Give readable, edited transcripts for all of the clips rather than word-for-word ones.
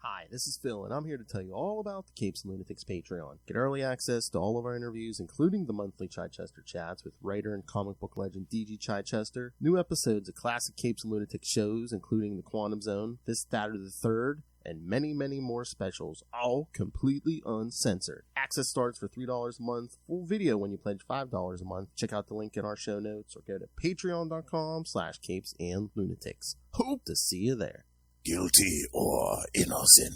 Hi, this is Phil, and I'm here to tell you all about the Capes and Lunatics Patreon. Get early access to all of our interviews, including the monthly Chichester chats with writer and comic book legend D.G. Chichester, new episodes of classic Capes and Lunatics shows, including The Quantum Zone, This, That, or the Third, and many, many more specials, all completely uncensored. Access starts for $3 a month, full video when you pledge $5 a month. Check out the link in our show notes or go to patreon.com/capesandlunatics. Hope to see you there. Guilty or innocent.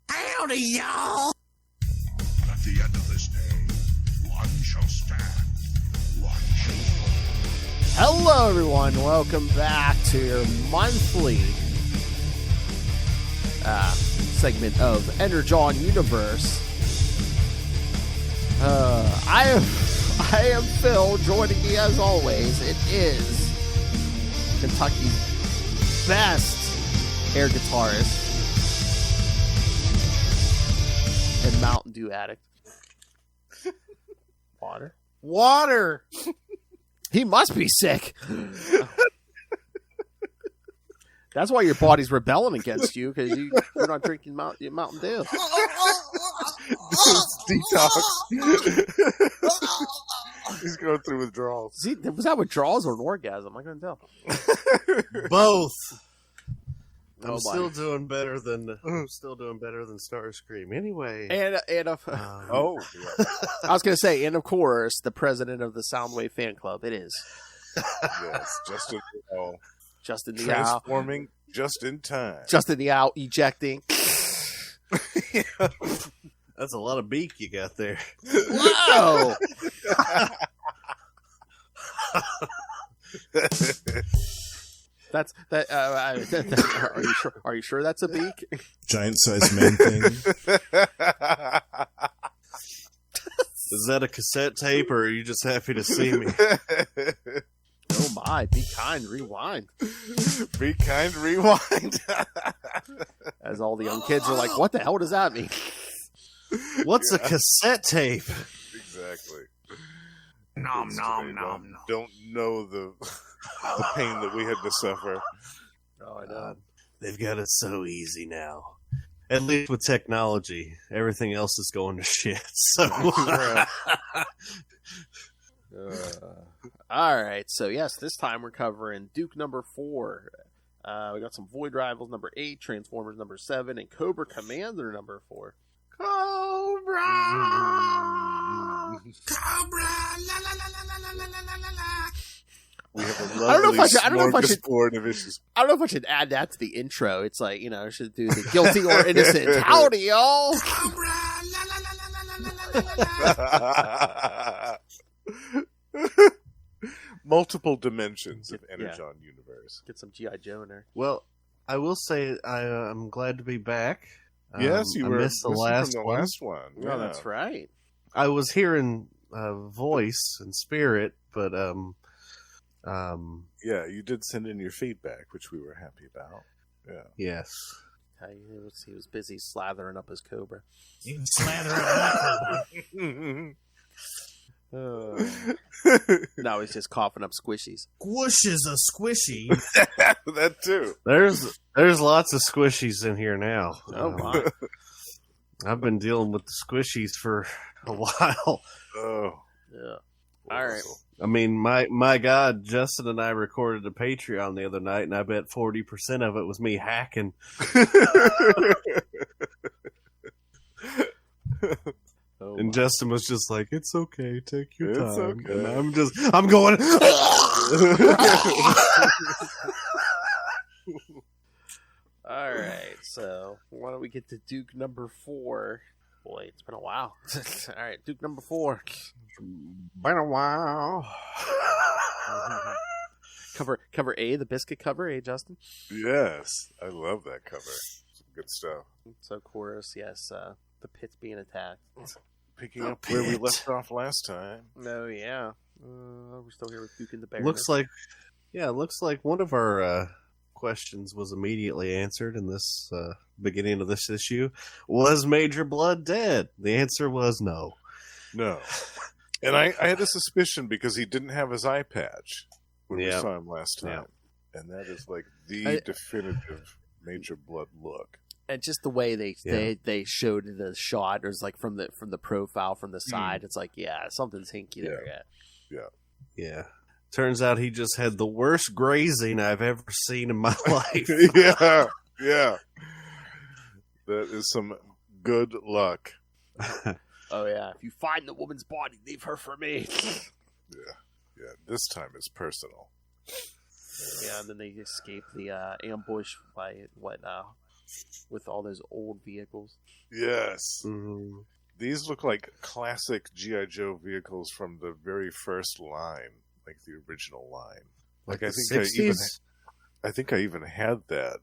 Howdy, y'all! At the end of this day, one shall stand, one shall fall. Hello, everyone. Welcome back to your monthly segment of Energon Universe. I am Phil. Joining me, as always, it is Kentucky's best air guitarist and Mountain Dew addict. Water. He must be sick. That's why your body's rebelling against you, because you're not drinking Mountain Dew. Detox. He's going through withdrawals. Was that withdrawals or an orgasm? I couldn't tell. Both. I'm Oh, still doing better than Starscream. Anyway, And I was going to say, and of course, the president of the Soundwave fan club. It is Yes, Justin the Owl. transforming just in time. Justin the Owl ejecting. that's a lot of beak you got there. Whoa! That's that. Are you sure that's a beak? Giant sized man thing. Is that a cassette tape, or are you just happy to see me? Oh my! Be kind. Rewind. Be kind, rewind. As all the young kids are like, "What the hell does that mean?" What's a cassette tape? Exactly. Nom, Kids nom, today nom, nom. Don't know the pain that we had to suffer. Oh, I know. They've got it so easy now. At least with technology, everything else is going to shit. So, All right. So yes, this time we're covering Duke number 4. We got some Void Rivals number 8, Transformers number 7, and Cobra Commander number 4. Cobra! Cobra! La la la la la la la la la. We have a I don't know if lovely I should- smorgasbord of issues. I don't know if I should add that to the intro. It's like, I should do the guilty or innocent. Howdy, y'all. Cobra! La la la la la la la la la. Multiple dimensions of Yeah. Energon Universe. Get some G.I. Joe in there. well, I will say I'm glad to be back. Yes, you I were missed the missing last from the one. last one. No, that's right. I was hearing voice and spirit, but Yeah, you did send in your feedback, which we were happy about. Yeah. yes. He was busy slathering up his Cobra. You can slather it up. Now he's just coughing up squishies. Squish is a squishy. That too. There's lots of squishies in here now. Oh, my. I've been dealing with the squishies for a while. Oh. Yeah. All right. I mean, my God, Justin and I recorded a Patreon the other night, and I bet 40% of it was me hacking. Oh, And my. Justin was just like, "It's okay, take your It's time." okay. And I'm going. All right. So why don't we get to Duke number 4? Boy, it's been a while. All right, Duke number 4. Been a while. Cover A, the biscuit cover, Justin? Yes, I love that cover. Some good stuff. So chorus, yes, the pit's being attacked. Picking up where we left off last time. No, yeah. We're still here with Duke and the Bear. Looks like one of our questions was immediately answered in this beginning of this issue. Was Major Blood dead? The answer was no. No. And I had a suspicion because he didn't have his eye patch when we saw him last time. And that is like the definitive Major Blood look. And just the way they showed the shot, or like from the profile from the side, it's like, yeah, something's hinky there. Yeah. Turns out he just had the worst grazing I've ever seen in my life. Yeah. That is some good luck. Oh yeah. If you find the woman's body, leave her for me. Yeah. This time it's personal. Yeah, and then they escape the ambush by with all those old vehicles. Yes. Mm-hmm. These look like classic G.I. Joe vehicles from the very first line, like the original line. Like I think I even had that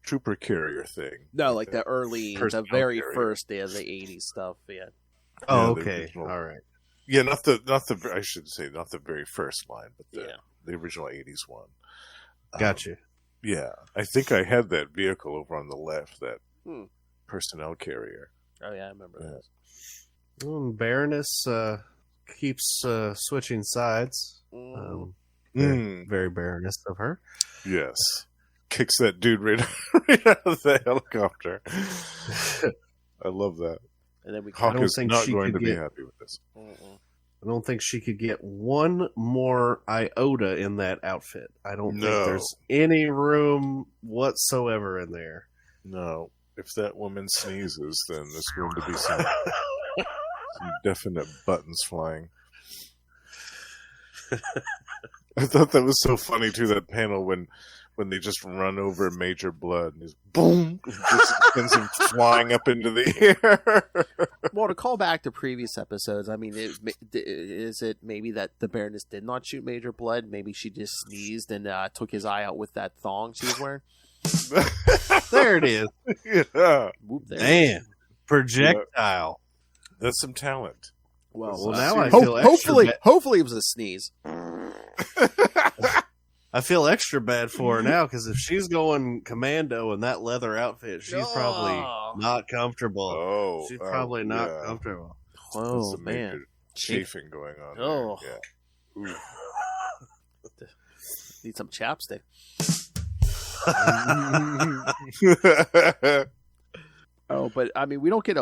trooper carrier thing. No, like the very carrier. first day of the 80s stuff. Yeah. Oh, Yeah, okay. All right. Yeah, not the I should say not the very first line, but the original 80s one. Gotcha. Yeah, I think I had that vehicle over on the left, that personnel carrier. Oh yeah, I remember that. Baroness keeps switching sides. Very Baroness of her. Yes. Kicks that dude right out of the helicopter. I love that. And then we Hawk is think not she going to could be get- happy with this. I don't think she could get one more iota in that outfit. I don't think there's any room whatsoever in there. No. If that woman sneezes, then there's going to be some definite buttons flying. I thought that was so funny, too, that panel when they just run over Major Blood and he's boom, just sends him flying up into the air. Well, to call back to previous episodes, I mean, is it maybe that the Baroness did not shoot Major Blood? Maybe she just sneezed and took his eye out with that thong she was wearing? There it is. Yeah. Whoop, there. Man, projectile. That's some talent. Well, now I feel hopefully it was a sneeze. I feel extra bad for her now because if she's going commando in that leather outfit, she's probably not comfortable. Oh, she's probably not comfortable. Oh Some man, major chafing going on. Oh. There. Need some chapstick. Yeah. Oh, but I mean, we don't get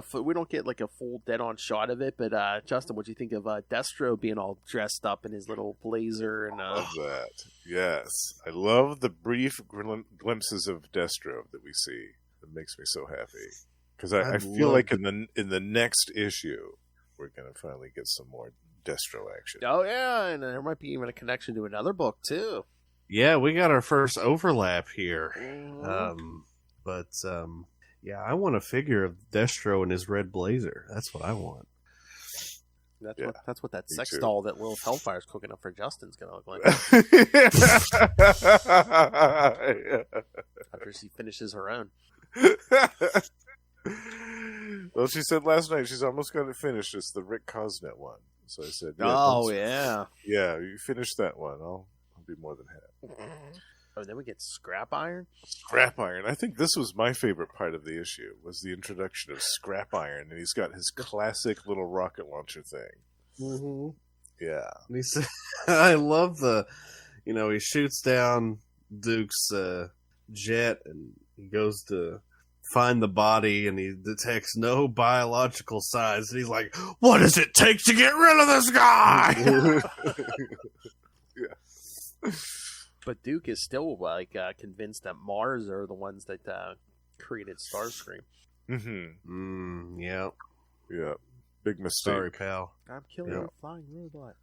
like a full dead-on shot of it. But Justin, what do you think of Destro being all dressed up in his little blazer and? Love that. Yes, I love the brief glimpses of Destro that we see. It makes me so happy because I feel like in the next issue we're gonna finally get some more Destro action. Oh yeah, and there might be even a connection to another book too. Yeah, we got our first overlap here. Mm-hmm. Yeah, I want a figure of Destro in his red blazer. That's what I want. That's what that sex too. doll that Lilith Hellfire's cooking up for Justin's gonna look like after she finishes her own. Well, she said last night she's almost got it finished. It's the Rick Cosnet one. So I said, yeah. Yeah, you finish that one. I'll be more than happy. Oh, then we get Scrap Iron. Scrap Iron. I think this was my favorite part of the issue, was the introduction of Scrap Iron, and he's got his classic little rocket launcher thing. Mm-hmm. Yeah. And he said, I love he shoots down Duke's jet, and he goes to find the body, and he detects no biological signs, and he's like, what does it take to get rid of this guy? Yeah. But Duke is still convinced that Mars are the ones that created Starscream. Mm-hmm. Yeah. Yeah. Big mistake. Sorry, pal. I'm killing a flying robot.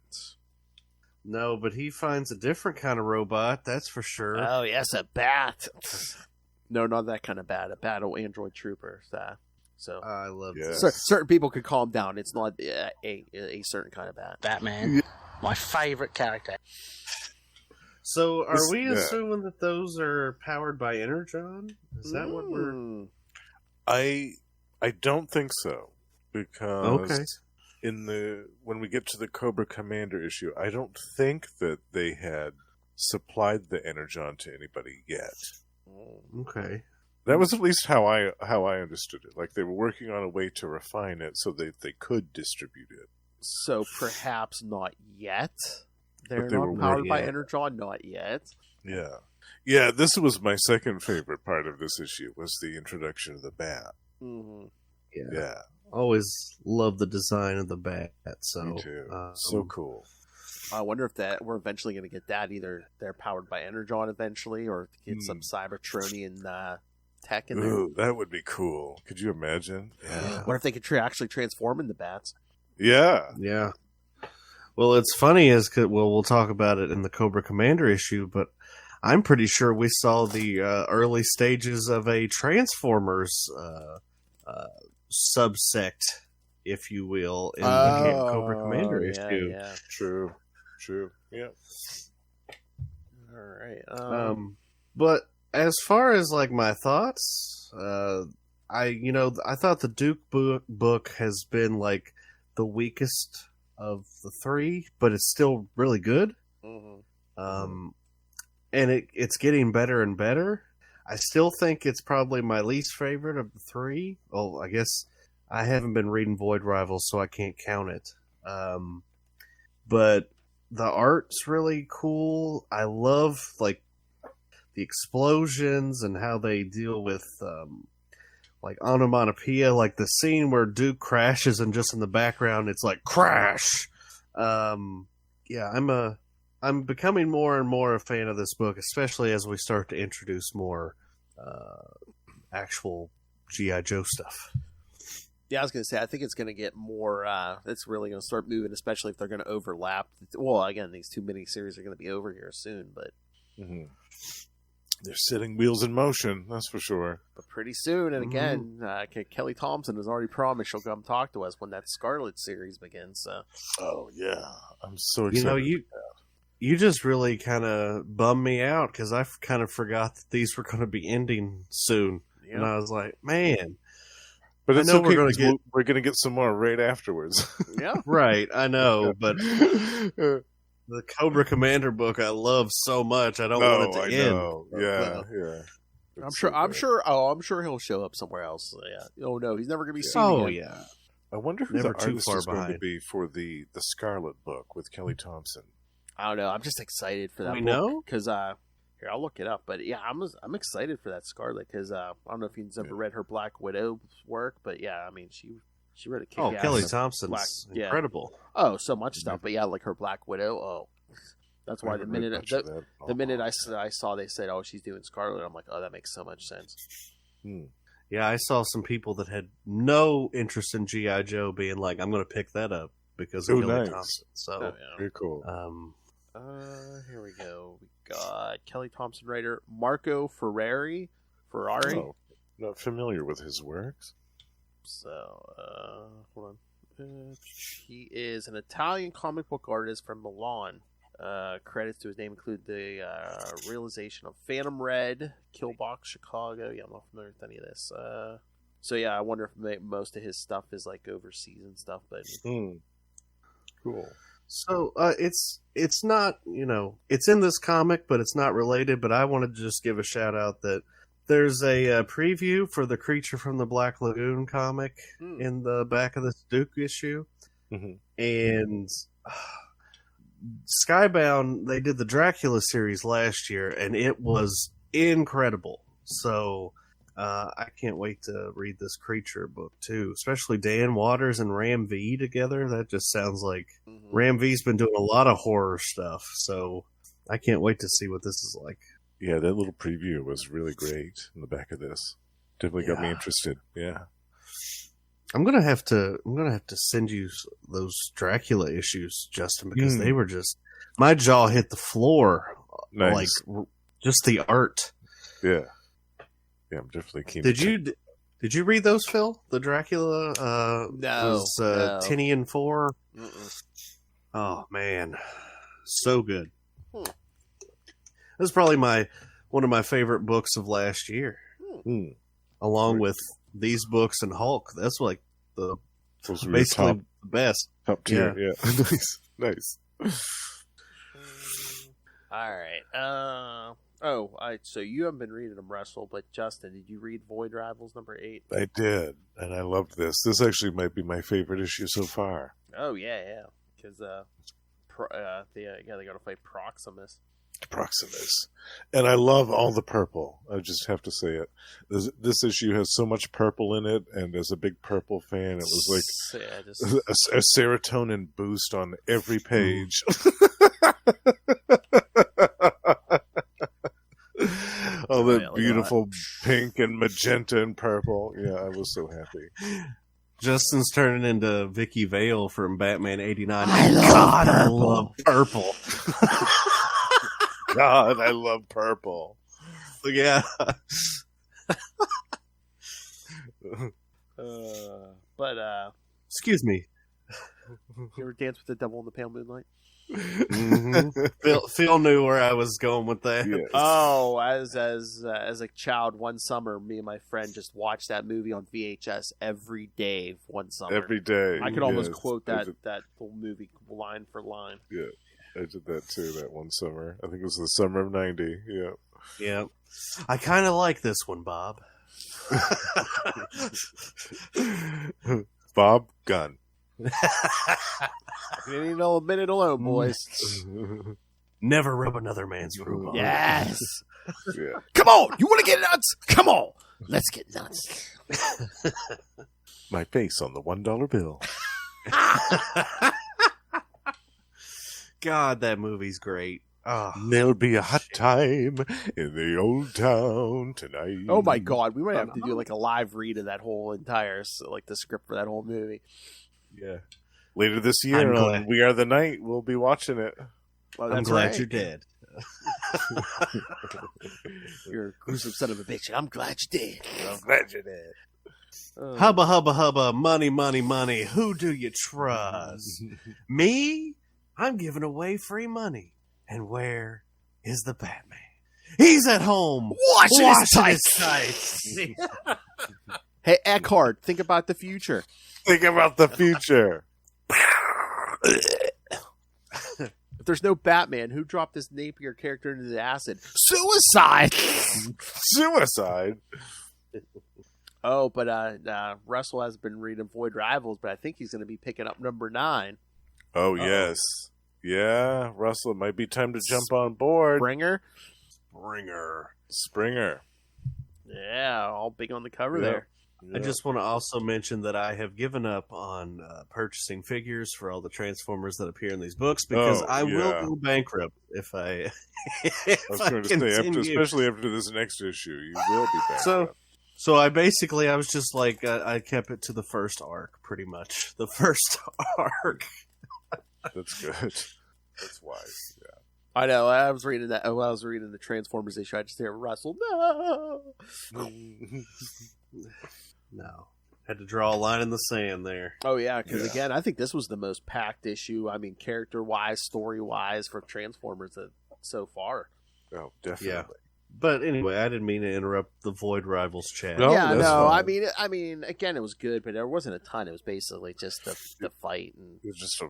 No, but he finds a different kind of robot, that's for sure. Oh, yes, a bat. No, not that kind of bat. A battle android trooper. So I love Yes. certain people could calm down. It's not a certain kind of bat. Batman, my favorite character. So, are we Yeah. assuming that those are powered by Energon? Is that what we're... I don't think so, because Okay. when we get to the Cobra Commander issue, I don't think that they had supplied the Energon to anybody yet. Okay. That was at least how I understood it. Like, they were working on a way to refine it so that they could distribute it. So perhaps not yet. They're But they were not powered by yet. Energon, not yet. Yeah. Yeah, this was my second favorite part of this issue, was the introduction of the bat. Mm-hmm. Yeah. Always love the design of the bat. So, Me too. So cool. I wonder if that we're eventually going to get that. Either they're powered by Energon eventually, or get some Cybertronian tech in there. Ooh, that would be cool. Could you imagine? Yeah. What if they could actually transform into bats? Yeah. Yeah. Well, it's funny we'll talk about it in the Cobra Commander issue, but I'm pretty sure we saw the early stages of a Transformers subsect, if you will, in the Cobra Commander issue. Yeah. True. Yeah. All right. But as far as like my thoughts, I thought the Duke book has been like the weakest of the three, but it's still really good. Mm-hmm. And it's getting better and better. I still think it's probably my least favorite of the three. Well, I guess I haven't been reading Void Rivals, so I can't count it. But the art's really cool. I love like the explosions and how they deal with like onomatopoeia, like the scene where Duke crashes and just in the background it's like crash. I'm becoming more and more a fan of this book, especially as we start to introduce more actual G.I. Joe stuff. Yeah, I was going to say, I think it's going to get more, it's really going to start moving, especially if they're going to overlap. Well, again, these two miniseries are going to be over here soon, but... Mm-hmm. They're setting wheels in motion, that's for sure. But pretty soon, and again, Kelly Thompson has already promised she'll come talk to us when that Scarlet series begins, so... Oh, yeah. I'm so excited. You just really kind of bummed me out, because I kind of forgot that these were going to be ending soon. Yep. And I was like, man... But it's okay, we're going to get some more right afterwards. Yeah. Right, I know, but the Cobra Commander book I love so much, I don't want it to end. Know. Yeah. I'm sure he'll show up somewhere else. Yeah. Oh no, he's never going to be seen again. Yeah. I wonder who the artist is going to be for the Scarlet book with Kelly Thompson. I don't know. I'm just excited for that book. Know? Because here, I'll look it up. But yeah, I'm excited for that Scarlet because I don't know if you've ever read her Black Widow work, but yeah, I mean she wrote a kick-ass. Oh, Kelly Thompson's incredible. Oh, so much stuff. But yeah, like her Black Widow. Oh, that's why the minute I saw they said, oh, she's doing Scarlet, I'm like, oh, that makes so much sense. Yeah, I saw some people that had no interest in G.I. Joe being like, I'm going to pick that up because of Kelly Thompson. So very cool. Here we go. We got Kelly Thompson writer Marco Ferrari. Oh, not familiar with his works. So, hold on. He is an Italian comic book artist from Milan. Credits to his name include the realization of Phantom Red, Killbox Chicago. Yeah, I'm not familiar with any of this. So yeah, I wonder if most of his stuff is like overseas and stuff. But cool. So it's not, it's in this comic, but it's not related. But I wanted to just give a shout out that there's a preview for the Creature from the Black Lagoon comic in the back of this Duke issue. And Skybound, they did the Dracula series last year, and it was incredible. So I can't wait to read this Creature book too, especially Dan Waters and Ram V together. That just sounds like Ram V's been doing a lot of horror stuff, so I can't wait to see what this is like. Yeah, that little preview was really great in the back of this. Definitely got me interested. Yeah. I'm gonna have to send you those Dracula issues, Justin, because they were just, my jaw hit the floor. Nice. Like just the art. Yeah. Yeah, I'm definitely keen. Did you read those, Phil? The Dracula no. Tinian 4? Oh man, so good. This is probably one of my favorite books of last year, along with these books and Hulk. That's like basically the best. Top tier, yeah. Nice. All right. So you haven't been reading them, Russell, but Justin, did you read Void Rivals number 8? I did, and I loved this. This actually might be my favorite issue so far. Oh yeah, because they got to fight Proximus. Proximus. And I love all the purple. I just have to say it. This issue has so much purple in it, and as a big purple fan, it was like a serotonin boost on every page. All that beautiful pink and magenta and purple. Yeah, I was so happy. Justin's turning into Vicky Vale from Batman 89. I love purple. God, I love purple. Yeah. Excuse me. You ever dance with the devil in the pale moonlight? Mm-hmm. Phil knew where I was going with that. Yes. Oh, as a child, one summer, me and my friend just watched that movie on VHS every day. One summer, every day. I could almost quote that whole movie line for line. Yeah, I did that too. That one summer, I think it was the summer of '90. Yeah. Yeah. I kind of like this one, Bob. Bob Gunn. You need a minute alone, boys. Never rub another man's rhubarb. Yes. Yeah. Come on, you want to get nuts? Come on, let's get nuts. My face on the $1 bill. God, that movie's great. Oh. There'll be a hot time in the old town tonight. Oh my God, we might have to do like a live read of that whole entire, like the script for that whole movie. Yeah. Later this year on We Are the Night, we'll be watching it. Well, I'm glad you're dead. You're a gruesome son of a bitch, and I'm glad you're dead. I'm glad you're dead. Hubba, hubba, hubba, money, money, money. Who do you trust? Me? I'm giving away free money. And where is the Batman? He's at home. Washing his tights. Hey, Eckhart, think about the future. Think about the future. If there's no Batman, who dropped this Napier character into the acid? Suicide! Suicide? Oh, but Russell has been reading Void Rivals, but I think he's going to be picking up number 9. Oh, yes. Yeah, Russell, it might be time to jump on board. Springer. Yeah, all big on the cover Yeah. there. I just want to also mention that I have given up on purchasing figures for all the Transformers that appear in these books because I will go bankrupt if I. I was going to say, especially after this next issue, you will be bankrupt. So I was just like, I kept it to the first arc, pretty much. The first arc. That's good. That's wise. Yeah. I know. I was reading that. While I was reading the Transformers issue, I just hear Russell. No. No. Had to draw a line in the sand there. Oh yeah, because again, I think this was the most packed issue. I mean, character-wise, story-wise, for Transformers so far. Oh, definitely. Yeah. But anyway, I didn't mean to interrupt the Void Rivals chat. No, yeah, that's no. fine. I mean, again, it was good, but there wasn't a ton. It was basically just the fight. And It was just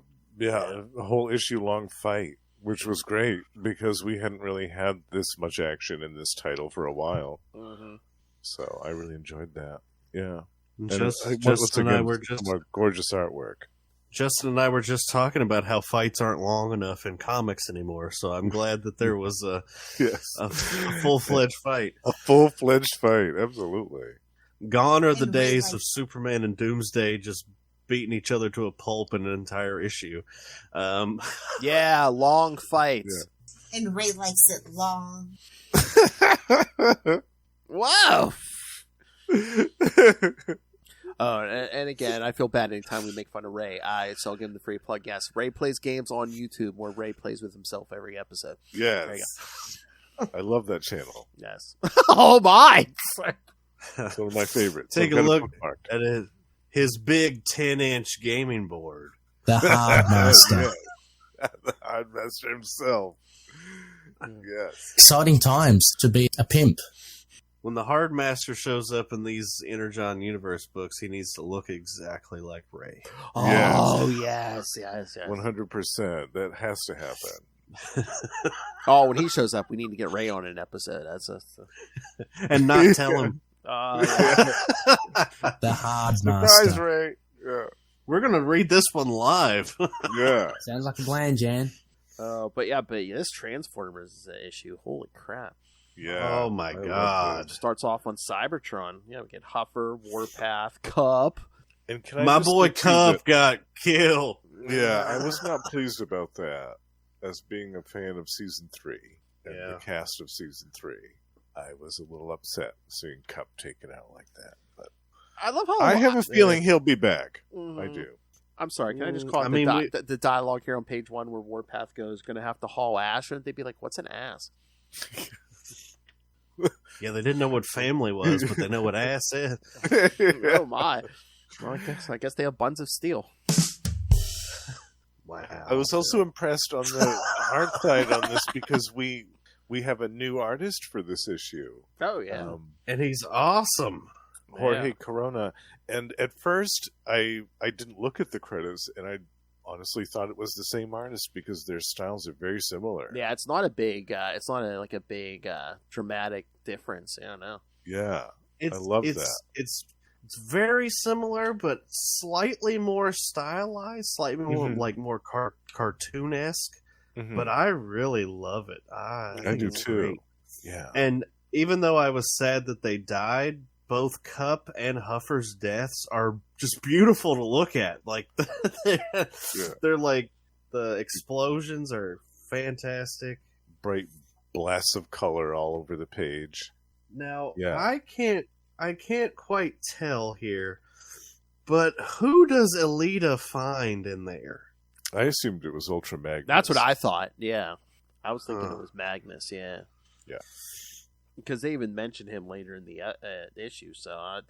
a whole issue-long fight, which was great because we hadn't really had this much action in this title for a while. Mm-hmm. So I really enjoyed that. Yeah. Justin and I were just more gorgeous artwork. Justin and I were just talking about how fights aren't long enough in comics anymore. So I'm glad that there was a full-fledged fight. A full-fledged fight, absolutely. Gone are the days of Superman and Doomsday just beating each other to a pulp in an entire issue. Yeah, long fights. Yeah. And Ray likes it long. Wow. Oh, and again, I feel bad anytime we make fun of Ray. So I'll give him the free plug. Yes, Ray plays games on YouTube where Ray plays with himself every episode. Yes. There you I love that channel. Yes. Oh my! It's one of my favorites. Take a look at his big 10-inch gaming board. The Hardmaster. The Hardmaster himself. Yes. Exciting times to be a pimp. When the Hardmaster shows up in these Energon Universe books, he needs to look exactly like Ray. Oh, yes. 100%. That has to happen. Oh, when he shows up, we need to get Ray on an episode. And not tell him. The Hardmaster. Surprise, Ray. Yeah. We're going to read this one live. Yeah. Sounds like a plan, Jan. But this Transformers issue, holy crap! Yeah. Oh my I love God. this. Starts off on Cybertron. Yeah, we get Huffer, Warpath, Cup. And can I My just boy say, too, Cub got killed. Yeah, I was not pleased about that. As being a fan of season 3 and the cast of season 3, I was a little upset seeing Cup taken out like that. But I love how I have a feeling he'll be back. Mhm. I do. I'm sorry, can I just call it the dialogue here on page 1 where Warpath goes, going to have to haul ass? Shouldn't they be like, what's an ass? Yeah, they didn't know what family was, but they know what ass is. Oh my! Well, I guess they have buns of steel. Wow. I was also impressed on the art side on this because we have a new artist for this issue. Oh yeah, and he's awesome. Jorge Corona. And at first, I didn't look at the credits, and I honestly thought it was the same artist because their styles are very similar. Yeah, it's not a big, a big dramatic difference. I don't know. Yeah, I love that. It's very similar, but slightly more stylized, slightly more more cartoon-esque. Mm-hmm. But I really love it. I do too. Great. Yeah, and even though I was sad that they died, both Cup and Huffer's deaths are just beautiful to look at. Like they're like the explosions are fantastic. Bright blasts of color all over the page. Now I can't quite tell here, but who does Elita find in there? I assumed it was Ultra Magnus. That's what I thought. Yeah, I was thinking it was Magnus. Yeah. Because they even mentioned him later in the issue, so I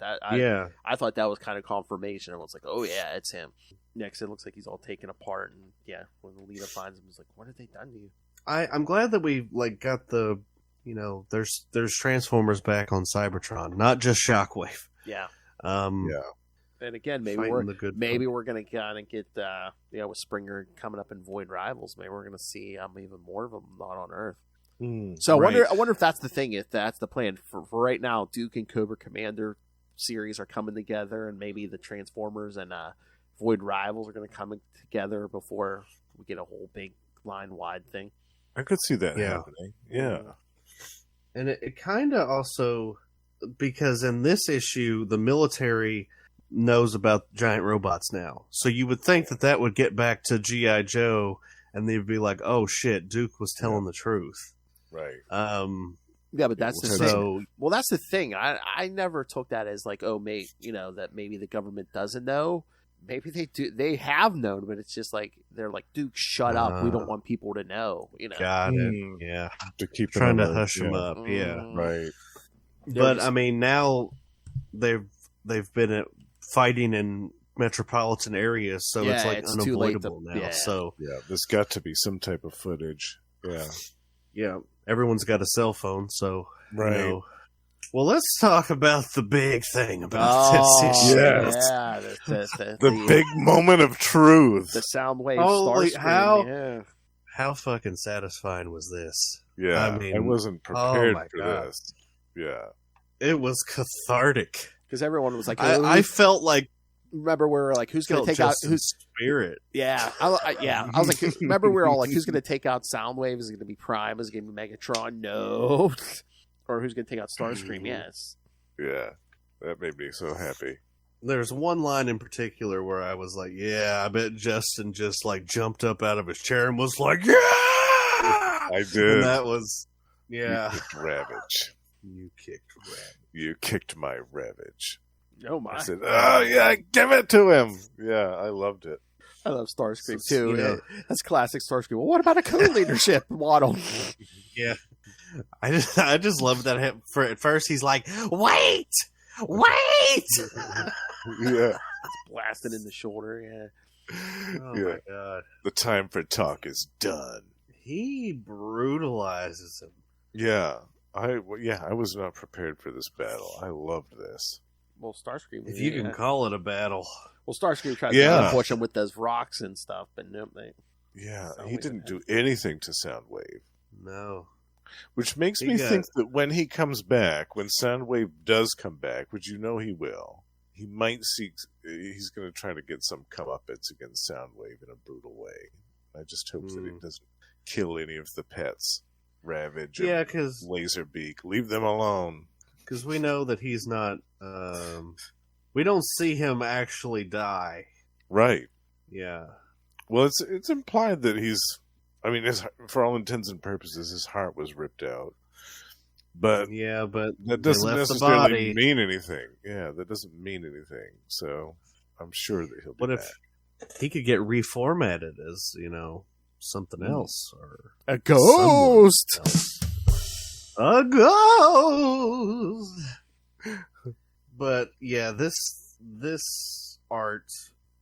thought that was kind of confirmation. I was like, "Oh yeah, it's him." Next, it looks like he's all taken apart, and when Alita finds him, he's like, "What have they done to you?" I'm glad that we got the there's Transformers back on Cybertron, not just Shockwave. Yeah. Yeah. And again, maybe we're gonna kind of get with Springer coming up in Void Rivals, maybe we're gonna see even more of them not on Earth. So I wonder if that's the thing, if that's the plan. For right now, Duke and Cobra Commander series are coming together, and maybe the Transformers and Void Rivals are going to come together before we get a whole big line-wide thing. I could see that happening. Yeah. And it kind of also, because in this issue, the military knows about giant robots now. So you would think that would get back to G.I. Joe, and they'd be like, oh shit, Duke was telling the truth. Right. Yeah, but that's the thing. Well, that's the thing. I never took that as like, oh, mate, that maybe the government doesn't know. Maybe they do. They have known, but it's just like they're like, Duke, shut up. We don't want people to know. Got it. Yeah. To keep trying to hush them up. Yeah. Right. But I mean, now they've been fighting in metropolitan areas, so it's like unavoidable now. Yeah. So there's got to be some type of footage. Yeah. Yeah. Everyone's got a cell phone, so right. Well, let's talk about the big thing about this issue. Yes. Yeah, the big moment of truth. The Soundwave Starscream. How fucking satisfying was this? Yeah, I mean, I wasn't prepared for this. Yeah. It was cathartic. Because everyone was like, I felt like, remember we were like, who's going to take out who's Spirit? Yeah, I was like, remember we were all like, who's going to take out Soundwave? Is it going to be Prime? Is it going to be Megatron? No. Or who's going to take out Starscream? Yes. Yeah, that made me so happy. There's one line in particular where I was like, yeah, I bet Justin just like jumped up out of his chair and was like, yeah! I did. And that was, yeah. You kicked Ravage. You kicked my Ravage. Oh my! I said, "Oh yeah, give it to him." Yeah, I loved it. I love Starscream too. That's classic Starscream. Well, what about a co-leadership model? Yeah, I just love that. At first, he's like, "Wait!" Yeah, it's blasted in the shoulder. Yeah. Oh my god! The time for talk is done. He brutalizes him. Yeah, I was not prepared for this battle. I loved this. Well, Starscream. If you can call it a battle. Well, Starscream tried to ambush him with those rocks and stuff, but no, he didn't do anything to Soundwave. No. Which makes me think that when he comes back, when Soundwave does come back, which he will, he might he's going to try to get some comeuppance against Soundwave in a brutal way. I just hope that he doesn't kill any of the pets. Ravage Yeah, and because Laserbeak. Leave them alone. we know that he's not. We don't see him actually die. Right. Yeah. Well, it's implied that he's. I mean, for all intents and purposes, his heart was ripped out. But Yeah, but that they doesn't left the necessarily body. mean anything. Yeah, that doesn't mean anything. So I'm sure that he'll be What back. if he could get reformatted as, something else or A ghost. someone else? A ghost. But yeah, this art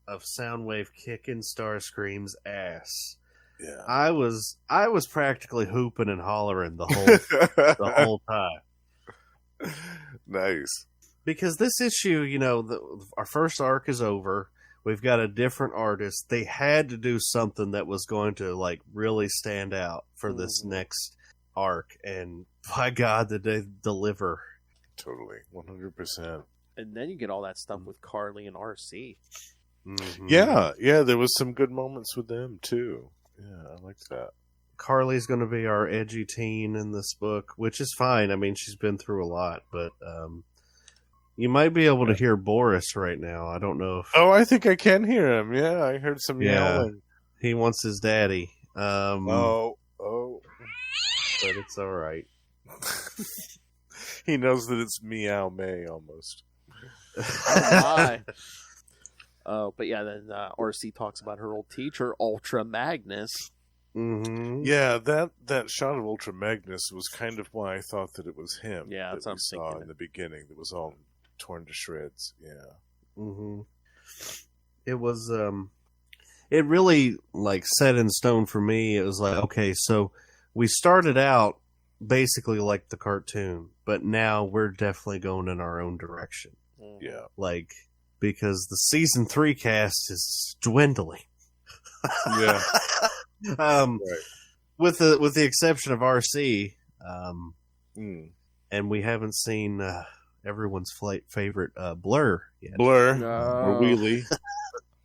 of Soundwave kicking Starscream's ass. Yeah. I was practically hooping and hollering the whole time. Nice. Because this issue, our first arc is over. We've got a different artist. They had to do something that was going to really stand out for this next arc, and by God, did they deliver? Totally. 100%. And then you get all that stuff with Carly and RC. Mhm. Yeah, there was some good moments with them too. Yeah, I liked that. Carly's going to be our edgy teen in this book, which is fine. I mean, she's been through a lot, but you might be able to hear Boris right now. I don't know if Oh, I think I can hear him. Yeah, I heard some yelling. he wants his daddy. Oh. But it's all right. He knows that it's Meow May almost. But yeah, then RC talks about her old teacher, Ultra Magnus. Mm-hmm. Yeah, that shot of Ultra Magnus was kind of why I thought that it was him. Yeah, that's that what we I'm saw thinking. in the beginning. That was all torn to shreds. Yeah. Mm-hmm. It was it really set in stone for me. It was like, okay, so we started out basically like the cartoon, but now we're definitely going in our own direction. Yeah. Because the season 3 cast is dwindling. Yeah. Right. With the exception of RC, and we haven't seen everyone's favorite Blur yet. Blur No. or Wheelie.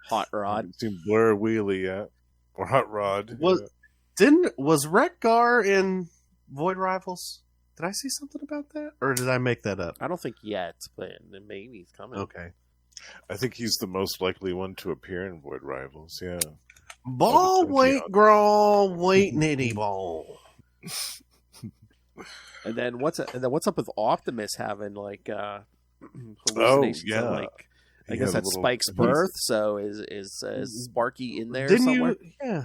Hot I Rod. haven't seen Blur or Wheelie yet. Or Hot Rod. Was Wreck-Gar in Void Rivals? Did I see something about that, or did I make that up? I don't think yet, but maybe he's coming. Okay. I think he's the most likely one to appear in Void Rivals, yeah. Ball, Of the wait, 20 growl, wait, nitty ball. And then what's up with Optimus having hallucinations? yeah. I He guess had a that's little- Spike's birth. So is Sparky in there Didn't somewhere? you? Yeah.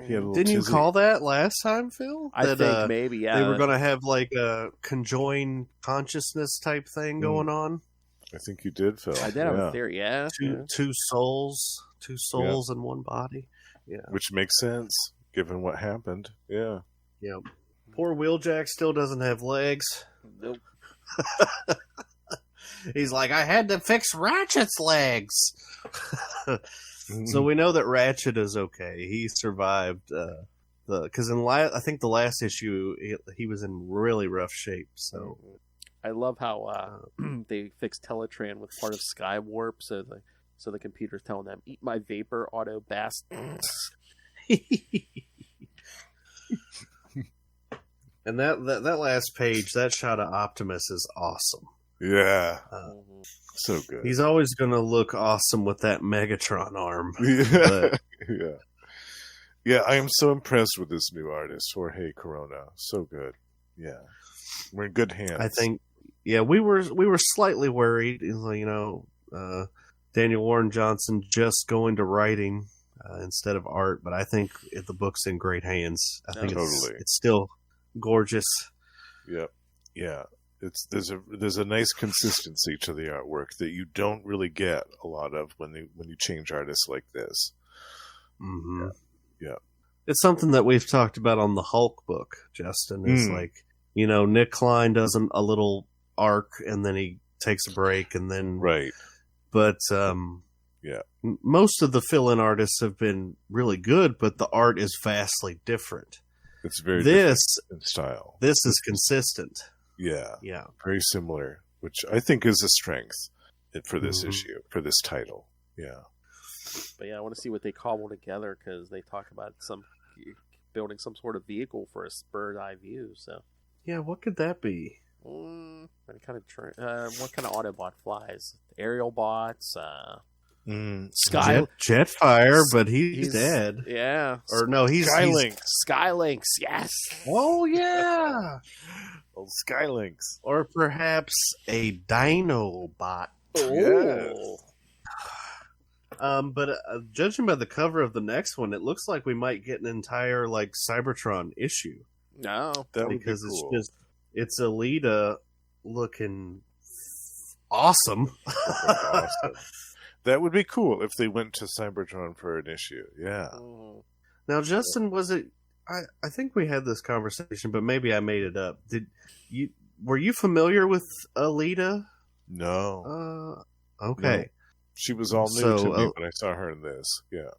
He had a little Didn't you tizzy. call that last time, Phil? I That, think maybe, yeah. they were going to have a conjoined consciousness type thing going on. I think you did, Phil. I did have Yeah. a theory, yeah. Two souls in one body. Yeah. Which makes sense, given what happened. Yeah. Yep. Poor Wheeljack still doesn't have legs. Nope. He's like, I had to fix Ratchet's legs. So we know that Ratchet is okay. He survived because I think the last issue he was in really rough shape. So I love how they fixed Teletran with part of Skywarp, so the computer's telling them, "Eat my vapor, Auto Bast." And that last page, that shot of Optimus is awesome. Yeah. So good. He's always going to look awesome with that Megatron arm. Yeah. Yeah. Yeah, I am so impressed with this new artist, Jorge Corona. So good. Yeah. We're in good hands. I think, yeah, we were slightly worried, Daniel Warren Johnson just going to writing instead of art, but I think the book's in great hands. I think it's still gorgeous. Yep. Yeah. There's a nice consistency to the artwork that you don't really get a lot of when you change artists like this. Mm-hmm. Yeah. It's something that we've talked about on the Hulk book, Justin. It's Nick Klein does a little arc and then he takes a break and then right. But yeah, most of the fill-in artists have been really good, but the art is vastly different. It's very different in style. This is consistent. Yeah. Yeah. Very similar, which I think is a strength for this issue, for this title. Yeah. But yeah, I want to see what they cobble together because they talk about some building some sort of vehicle for a bird's eye view. So Yeah, what could that be? what kind of Autobot flies? Aerial bots, Sky Jetfire, but he's dead. Yeah, Or no, he's Skylinks. Yes. Oh yeah. Old Skylinks. Or perhaps a Dinobot. Oh. But judging by the cover of the next one, it looks like we might get an entire like Cybertron issue. No, That would be Because cool. it's Alita looking awesome. Awesome. That would be cool if they went to Cybertron for an issue. Yeah. Now, Justin, was it? I think we had this conversation, but maybe I made it up. Were you familiar with Alita? No. Okay. No. She was all new to me when I saw her in this. Yeah.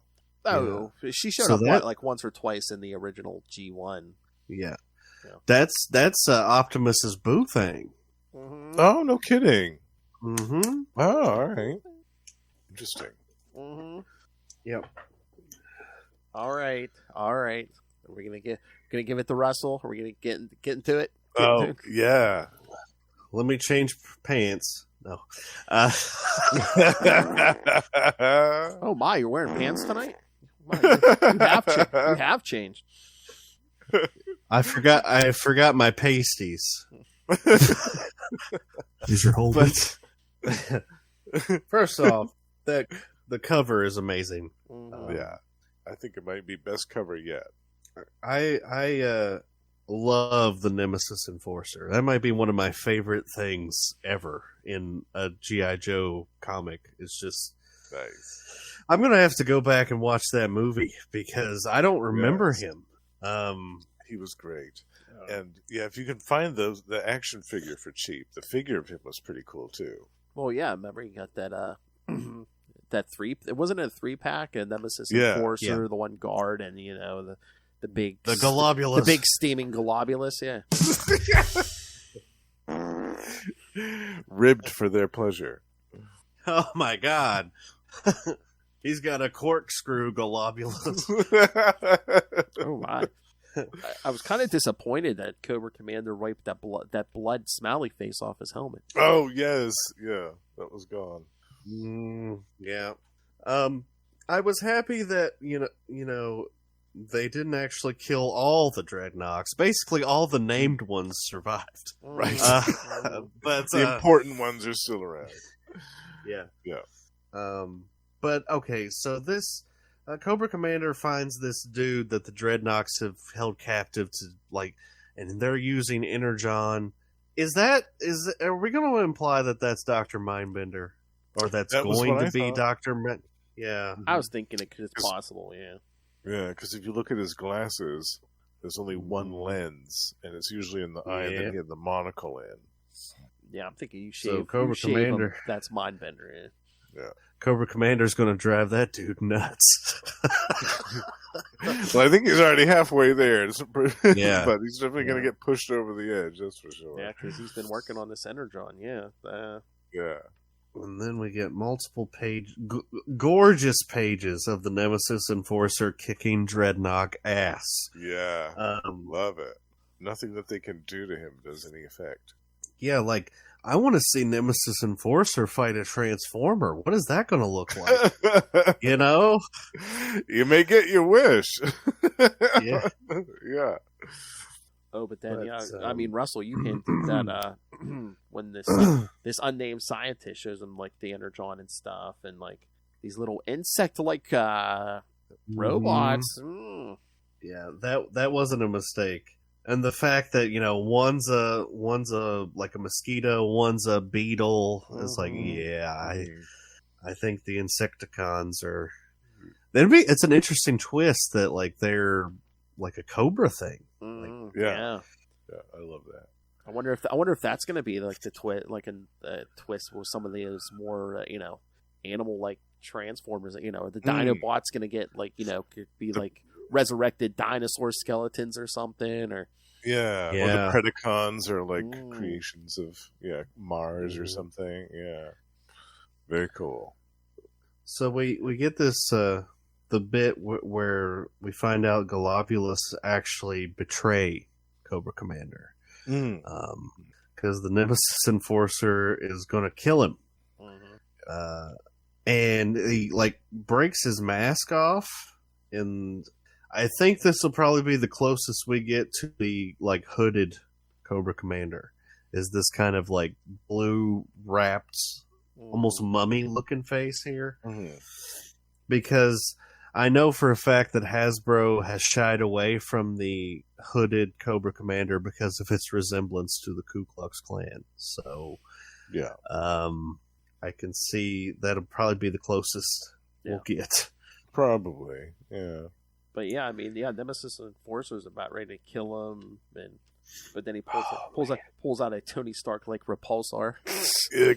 Oh, she showed So up like once or twice in the original G1. Yeah. Yeah. That's Optimus's boo thing. Mm-hmm. Oh, no kidding. Mm-hmm. Oh, all right. Interesting. Mm-hmm. Yep. All right. Are we gonna give it to Russell? Are we gonna get into it? Oh, yeah. Let me change pants. No. Oh my, you're wearing pants tonight? My, you have changed. I forgot my pasties. Is your whole But first off, the cover is amazing. Yeah. I think it might be best cover yet. I love the Nemesis Enforcer. That might be one of my favorite things ever in a G.I. Joe comic. It's just Nice. I'm gonna have to go back and watch that movie because I don't remember him. He was great. And yeah, if you can find the action figure for cheap, the figure of him was pretty cool too. Well, yeah. Remember, you got that that three. It wasn't a 3-pack. A Nemesis Yeah. Enforcer, the one guard, and the big Globulus, the big steaming globulus. Yeah. Ribbed for their pleasure. Oh my god, he's got a corkscrew globulus. Oh my. I was kind of disappointed that Cobra Commander wiped that blood smiley face off his helmet. Oh yes, yeah, that was gone. Yeah. I was happy that you know they didn't actually kill all the Dreadnoks. Basically, all the named ones survived. Right. But The important ones are still around. yeah. Yeah. But okay, so this Cobra Commander finds this dude that the Dreadnoks have held captive to and they're using Energon. Are we going to imply that that's Dr. Mindbender? Or that's That was going what to I be thought. Dr. Yeah. I was thinking it's possible. Yeah. Yeah, because if you look at his glasses, there's only one lens, and it's usually in the eye, and then he had the monocle in. Yeah, I'm thinking you So shave. Cobra you shave Commander. him, that's Mindbender. Yeah. Cobra Commander's going to drive that dude nuts. Well, I think he's already halfway there. Yeah. But he's definitely going to get pushed over the edge, that's for sure. Yeah, because he's been working on this Energon. Yeah. Yeah. And then we get multiple gorgeous pages of the Nemesis Enforcer kicking Dreadnought ass. Yeah. Love it. Nothing that they can do to him does any effect. Yeah, I want to see Nemesis Enforcer fight a Transformer. What is that going to look like? You know? You may get your wish. Yeah. Yeah. Oh, but then, But, I mean, Russell, you hinted that when this unnamed scientist shows him the Energon and stuff, and these little insect-like robots. Mm. Yeah, that wasn't a mistake. And the fact that one's a like a mosquito, one's a beetle. It's I think the Insecticons are. It's an interesting twist that they're like a Cobra thing. Yeah. I love that. I wonder if that's going to be the twist, a twist with some of those more animal Transformers. The Dinobot's going to get could be resurrected dinosaur skeletons or something, or Or the Predacons are creations of Mars or something. Yeah, very cool. So we get this the bit where we find out Globulus actually betray Cobra Commander. Because the Nemesis Enforcer is going to kill him. And he, like, breaks his mask off. And I think this will probably be the closest we get to the, like, hooded Cobra Commander. Is this kind of, like, blue wrapped, almost mummy-looking face here. Because I know for a fact that Hasbro has shied away from the hooded Cobra Commander because of its resemblance to the Ku Klux Klan. So, Yeah. I can see that'll probably be the closest we'll get. Probably, yeah. But yeah, I mean, Nemesis Enforcer is about ready to kill him, but then he pulls out a Tony Stark like repulsor.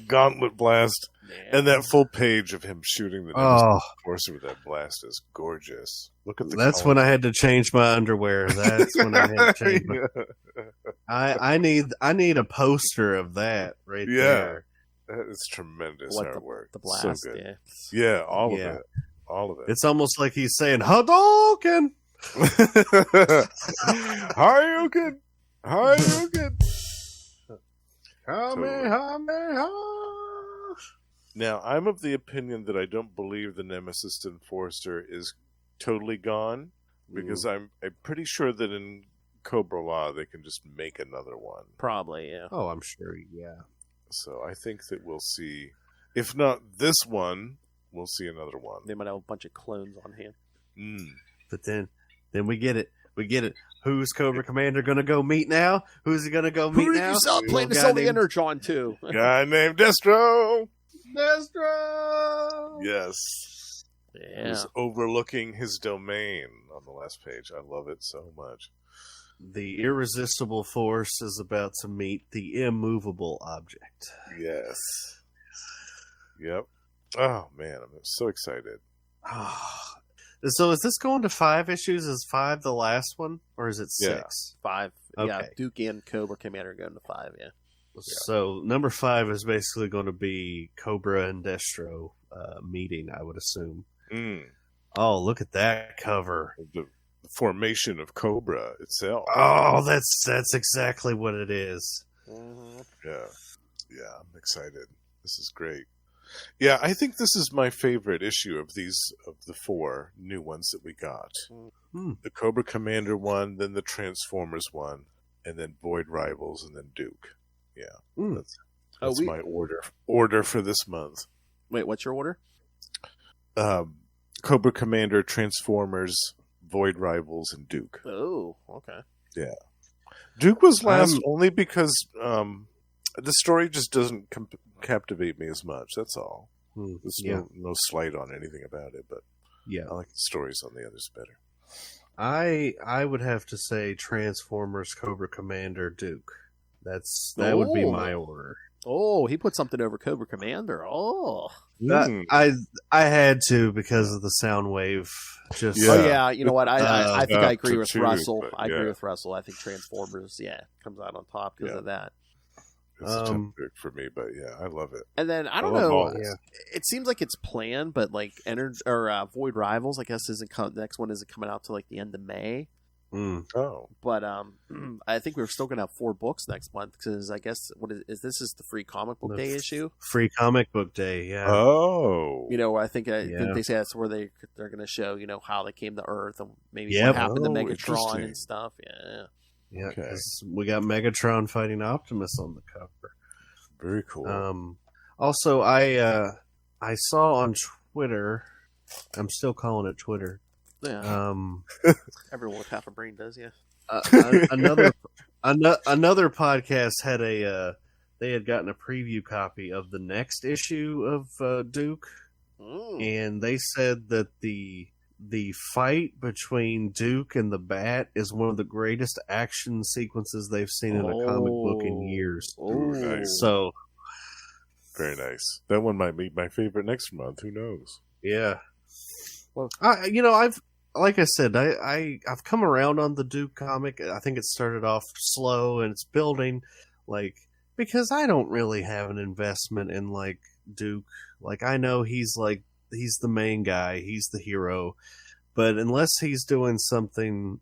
Gauntlet blast. Yeah. And that full page of him shooting the Nemesis Enforcer with that blast is gorgeous. Look at the That's color. when I had to change my underwear. That's when I had to change my... I need a poster of that right there. That is tremendous What, artwork. the blast, so good. yeah. All of it. All of it. It's almost like he's saying, Hadouken! Hadouken! Hadouken! Kamehameha! Now, I'm of the opinion that I don't believe the Nemesis Enforcer is totally gone, because I'm pretty sure that in Cobra Law they can just make another one. Probably, yeah. Oh, I'm sure, yeah. So I think that we'll see, if not this one, we'll see another one. They might have a bunch of clones on hand. But then we get it. We get it. Who's Cobra Commander going to go meet now? Who's he going to go meet now? Plan to sell the Energon to? Guy named Destro! Destro! Yes. Yeah. Who's overlooking his domain on the last page. I love it so much. The irresistible force is about to meet the immovable object. Yes. Yep. Oh, man. I'm so excited. So is this going to 5 issues? Is 5 the last one? Or is it 6? Yeah. 5. Okay. Yeah, Duke and Cobra Commander going to 5, yeah. So number 5 is basically going to be Cobra and Destro meeting, I would assume. Oh, look at that cover. The formation of Cobra itself. Oh, that's exactly what it is. Yeah. Yeah, I'm excited. This is great. Yeah, I think this is my favorite issue of the 4 new ones that we got. The Cobra Commander one, then the Transformers one, and then Void Rivals, and then Duke. Yeah, that's my order for this month. Wait, what's your order? Cobra Commander, Transformers, Void Rivals, and Duke. Oh, okay. Yeah. Duke was last only because the story just doesn't captivate me as much. That's all. There's no slight on anything about it, but I like the stories on the others better. I would have to say Transformers, Cobra Commander, Duke. That would be my order. Oh, he put something over Cobra Commander. Oh, I had to because of the Soundwave. Just Oh yeah, you know what? I think I agree with too, Russell. but I agree with Russell. I think Transformers, comes out on top because of that. It's a tough pick for me, but I love it. And then I don't love know. all. It seems like it's planned, but like Void Rivals, I guess the next one isn't coming out till like the end of May. Oh, but I think we're still gonna have 4 books next month because I guess this is the free comic book day issue. Free comic book day, yeah. Oh, you know, I think they say that's where they're gonna show how they came to Earth and maybe what happened to Megatron and stuff. Yeah, because we got Megatron fighting Optimus on the cover. Very cool. Also, I saw on Twitter. I'm still calling it Twitter. Yeah. Everyone with half a brain does, yeah. Another podcast had they had gotten a preview copy of the next issue of Duke, and they said that the fight between Duke and the Bat is one of the greatest action sequences they've seen in a comic book in years. Ooh, nice. So very nice. That one might be my favorite next month. Who knows? Yeah. Well, I've come around on the Duke comic. I think it started off slow and it's building, because I don't really have an investment in Duke. I know he's the main guy, he's the hero, But unless he's doing something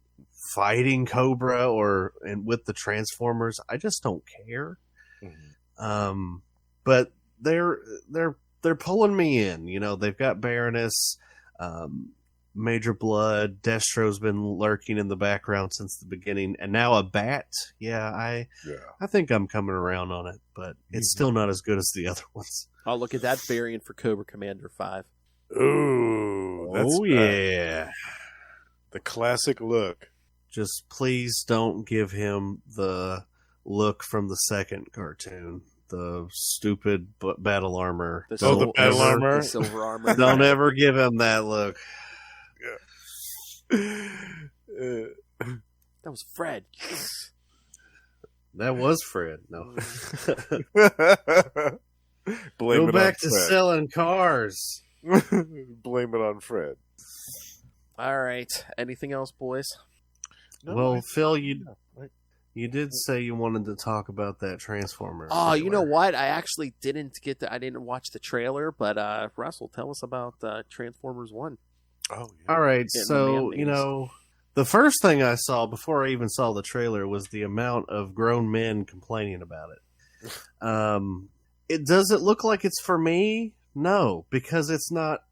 fighting Cobra and with the Transformers, I just don't care. Mhm. But they're pulling me in. You know, they've got Baroness, Major Blood, Destro's been lurking in the background since the beginning, and now a Bat. Yeah, I think I'm coming around on it, but it's still not as good as the other ones. Oh, look at that variant for Cobra Commander 5. Ooh, that's yeah. the classic look. Just please don't give him the look from the second cartoon. The stupid battle armor. The the battle armor? The silver armor. Don't ever give him that look. That was Fred. That was Fred. No. Blame Go it back on to Fred. selling cars. Blame it on Fred. All right. Anything else, boys? No, Well, I- Phil, you did say you wanted to talk about that Transformers. Oh, you know trailer. what? I actually didn't I didn't watch the trailer, but Russell, tell us about Transformers 1. Oh, yeah. All right, Yeah, so, man you names. know, the first thing I saw before I even saw the trailer was the amount of grown men complaining about it. Does it look like it's for me? No, because it's not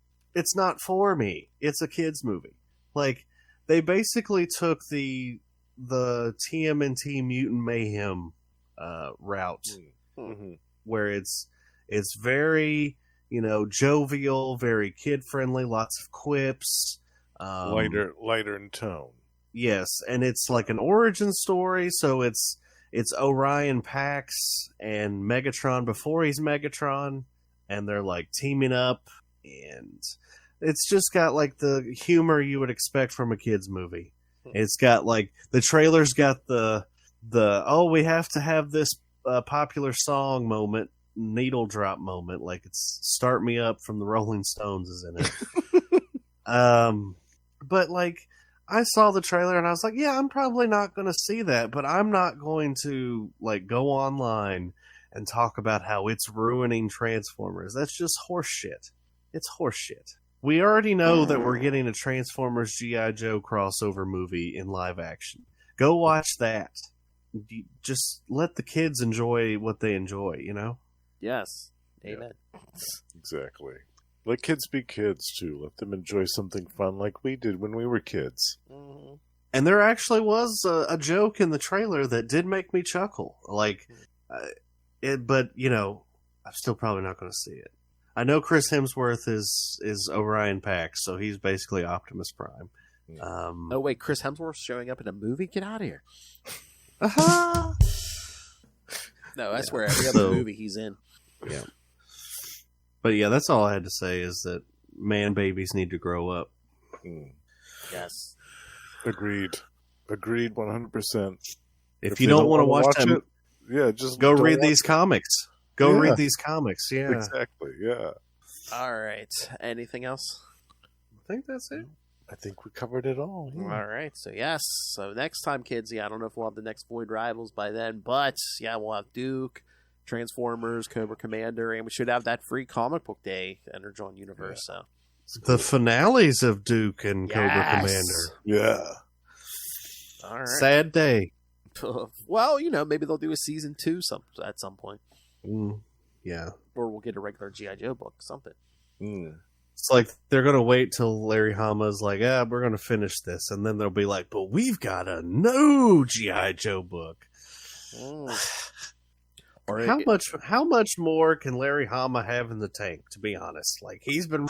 for me. It's a kids movie. Like, they basically took the TMNT Mutant Mayhem route, Mhm. where it's very, you know, jovial, very kid friendly, lots of quips, Lighter in tone. yes, and it's like an origin story. So it's Orion Pax and Megatron before he's Megatron, and they're like teaming up, and it's just got like the humor you would expect from a kids movie. It's got like the trailer's got the we have to have this popular song moment, needle drop moment, like it's "Start Me Up" from the Rolling Stones is in it. But like I saw the trailer and I was like, yeah, I'm probably not going to see that, but I'm not going to like go online and talk about how it's ruining Transformers. That's just horseshit. It's horseshit. We already know that we're getting a Transformers G.I. Joe crossover movie in live action. Go watch that. Just let the kids enjoy what they enjoy, you know? Yes. Amen. Exactly. Let kids be kids, too. Let them enjoy something fun like we did when we were kids. Mm-hmm. And there actually was a joke in the trailer that did make me chuckle. Like, but, you know, I'm still probably not going to see it. I know Chris Hemsworth is Orion Pax, so he's basically Optimus Prime. Oh, wait, Chris Hemsworth's showing up in a movie? Get out of here. Uh-huh. No, I swear, every other movie he's in. Yeah. But yeah, that's all I had to say is that man babies need to grow up. Yes. Agreed. 100%. If they you don't want to watch them, it, yeah, just go don't read watch these comics. Go Yeah. read these comics, yeah. Exactly, yeah. All right. Anything else? I think that's it. I think we covered it all. Yeah. All right. So, yes. So, next time, kids, I don't know if we'll have the next Void Rivals by then, but, yeah, we'll have Duke, Transformers, Cobra Commander, and we should have that free comic book day, Energon Universe. So, The finales of Duke and Cobra Yes. Commander. Yeah. all right. Sad day. Well, you know, maybe they'll do a season 2 at some point. Yeah. Or we'll get a regular G.I. Joe book, something. It's like they're going to wait till Larry Hama's like, we're going to finish this. And then they'll be like, but we've got a new G.I. Joe book. Or How much more can Larry Hama have in the tank, to be honest? Like, he's been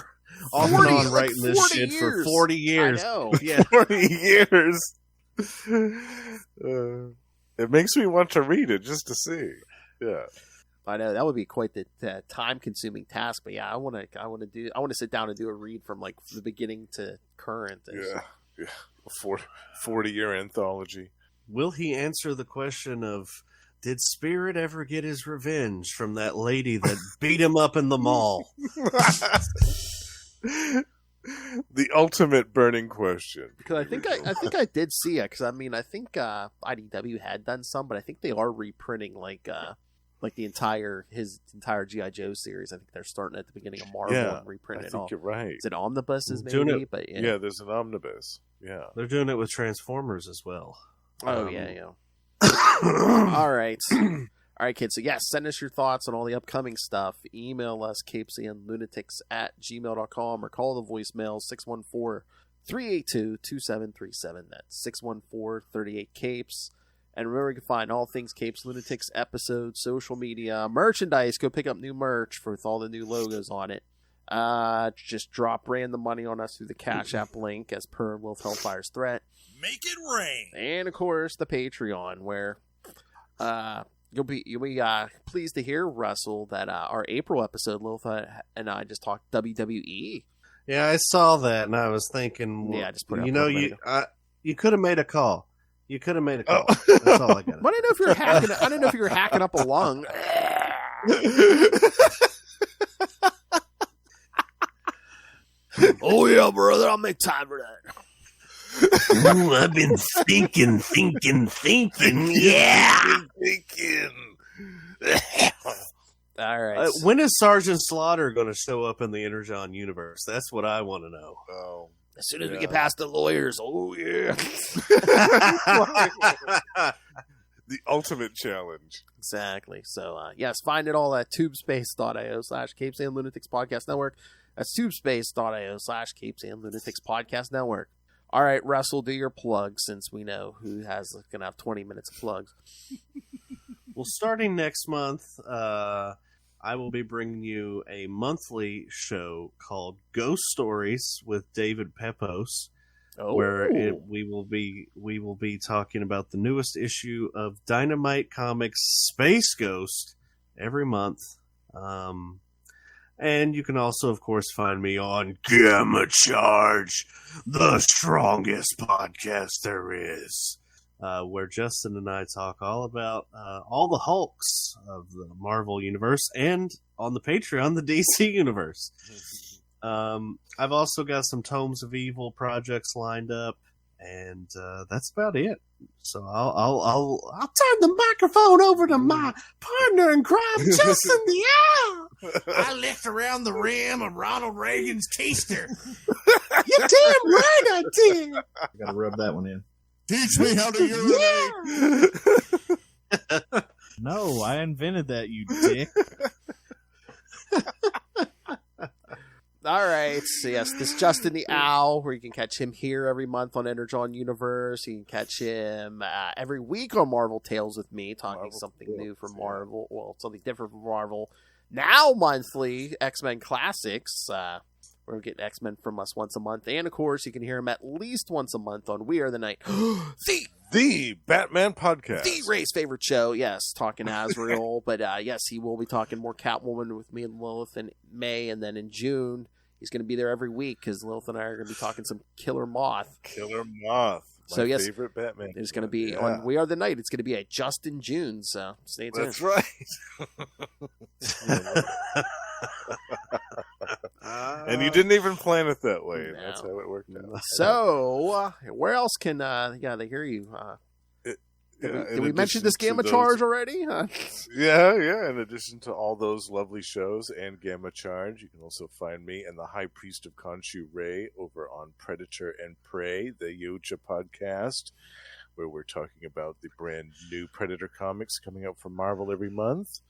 off and on writing this 40 shit for years. 40 years. I know. Yeah. 40 years. It makes me want to read it just to see. Yeah. I know that would be quite the time-consuming task, but yeah, I want to sit down and do a read from like the beginning to current. Yeah. A 40-year anthology. Will he answer the question of, did Spirit ever get his revenge from that lady that beat him up in the mall? The ultimate burning question. Because I think I did see it. Because I mean, I think IDW had done some, but I think they are reprinting like like his entire G.I. Joe series. I think they're starting at the beginning of Marvel and reprinting it all. I think you're right. Is it omnibuses Doing maybe? it- But Yeah, there's an omnibus. Yeah. They're doing it with Transformers as well. Oh yeah. All right. All right, kids. So, yes, send us your thoughts on all the upcoming stuff. Email us, CapesandLunatics@gmail.com, or call the voicemail, 614-382-2737. That's 614-38-CAPES. And remember, you can find all things Capes Lunatics episodes, social media, merchandise. Go pick up new merch with all the new logos on it. Just drop random money on us through the Cash App link as per Wolf Hellfire's threat. Make it rain. And, of course, the Patreon, where... You'll be pleased to hear, Russell, that our April episode, Lilith and I just talked WWE. Yeah, I saw that, and I was thinking, well, Yeah, I just put it up you know, a minute you could have made a call. You could have made a call. Oh. That's all I got. But I didn't know if you were hacking. I didn't know if you were hacking up a lung. Oh yeah, brother, I'll make time for that. Ooh, I've been thinking. Yeah. All right. When is Sergeant Slaughter going to show up in the Energon Universe? That's what I want to know. Oh. As soon as we get past the lawyers, oh yeah. The ultimate challenge. Exactly. So, yes, find it all at tubespace.io/Capes and Lunatics Podcast Network. That's tubespace.io/Capes and Lunatics Podcast Network. All right, Russell, do your plugs since we know who has going to have 20 minutes of plugs. Well, starting next month, I will be bringing you a monthly show called Ghost Stories with David Pepos, where we will be talking about the newest issue of Dynamite Comics Space Ghost every month. And you can also, of course, find me on Gamma Charge, the strongest podcast there is, where Justin and I talk all about all the Hulks of the Marvel Universe, and on the Patreon, the DC Universe. I've also got some Tomes of Evil projects lined up, and that's about it. So I'll turn the microphone over to my partner in crime, Justin the Owl. I licked around the rim of Ronald Reagan's keister. You're damn right I did. I gotta rub that one in. Teach me how to urinate. No, I invented that, you dick. All right. So, yes, this is Justin the Owl, where you can catch him here every month on Energon Universe. You can catch him every week on Marvel Tales with me, talking something new from Marvel. Well, something different from Marvel. Now monthly, X-Men Classics. We're going to get X-Men from us once a month. And, of course, you can hear him at least once a month on We Are the Night. The Batman Podcast. The Ray's favorite show, yes, talking Azrael. But, yes, he will be talking more Catwoman with me and Lilith in May. And then in June, he's going to be there every week because Lilith and I are going to be talking some Killer Moth. Killer Moth. So, yes, favorite Batman. It's going to be on We Are the Night. It's going to be at just in June, so stay tuned. That's right. And you didn't even plan it that way. No. That's how it worked out. So, where else can they hear you? Did we mention this Gamma those... Charge already? Yeah. In addition to all those lovely shows and Gamma Charge, you can also find me and the High Priest of Khonshu Ray over on Predator and Prey, the Yoja podcast, where we're talking about the brand new Predator comics coming out from Marvel every month.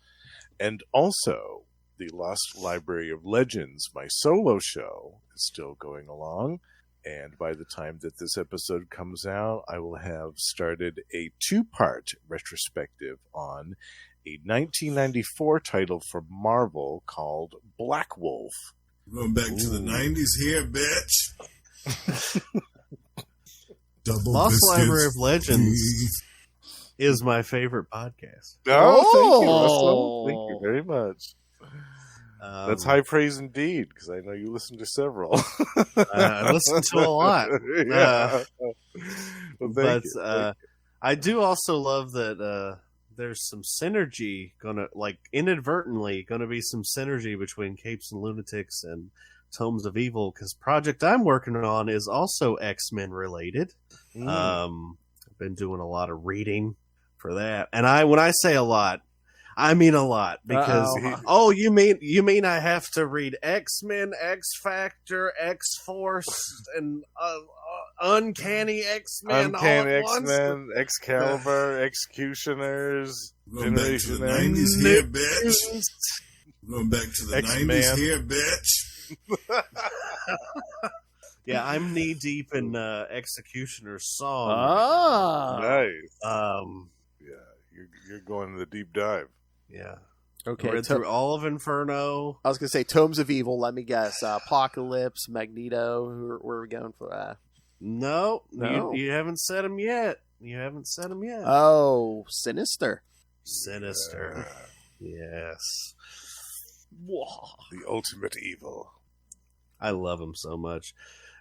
And also, the Lost Library of Legends, my solo show, is still going along. And by the time that this episode comes out, I will have started a 2-part retrospective on a 1994 title from Marvel called Black Wolf. Going back to the 90s here, bitch. Double Lost biscuits, Library of Legends please. is my favorite podcast. Oh, thank you, Russell. Thank you very much. That's high praise indeed, because I know you listen to several. I listen to a lot. Yeah. Well, thank you. I do also love that there's some synergy inadvertently gonna be some synergy between Capes and Lunatics and Tomes of Evil, because project I'm working on is also X-Men related. I've been doing a lot of reading for that, and when I say a lot, I mean a lot because you mean I have to read X-Men, X-Factor, X-Force, and Uncanny X-Men, Uncanny all at X-Men, Excalibur, Executioners, Going back to the Generation 90s here, bitch. Going back to the X-Man. 90s here, bitch. Yeah, I'm knee deep in Executioner's song. Ah, Nice. Yeah, You're going to the deep dive. yeah. okay. Read through all of Inferno. I was gonna say Tomes of Evil. Let me guess. Apocalypse, Magneto. Where are we going for? No. No. You haven't said them yet. Oh, Sinister. Sinister. Yes. The ultimate evil. I love him so much.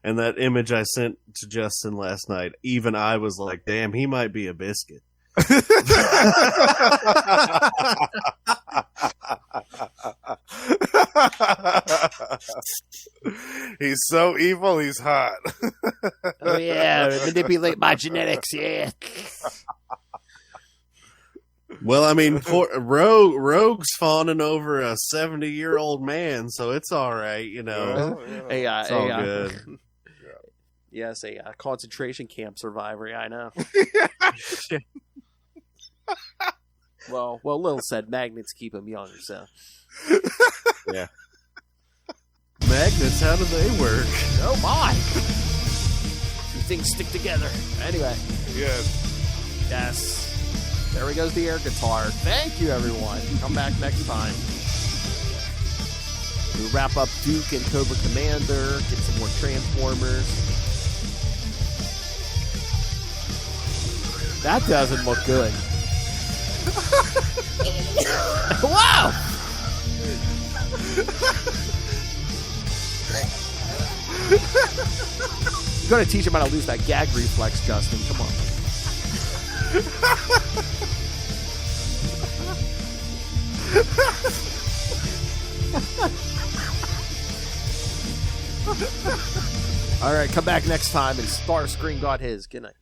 And that image I sent to Justin last night, even I was like, damn, he might be a biscuit. He's so evil, he's hot. Oh yeah, manipulate my genetics. Yeah. Well, I mean, Rogue's fawning over a 70-year-old man, so it's all right, you know. It's all good. Yes, a concentration camp survivor. Yeah, I know. Well, Lil said magnets keep him young, so. Yeah. Magnets, how do they work? Oh my! Two things stick together. Anyway. Yes. There goes the air guitar. Thank you, everyone. Come back next time. We wrap up Duke and Cobra Commander. Get some more Transformers. That doesn't look good. Wow! You gotta teach him how to lose that gag reflex, Justin. Come on. All right, come back next time and Starscream got his. Good night.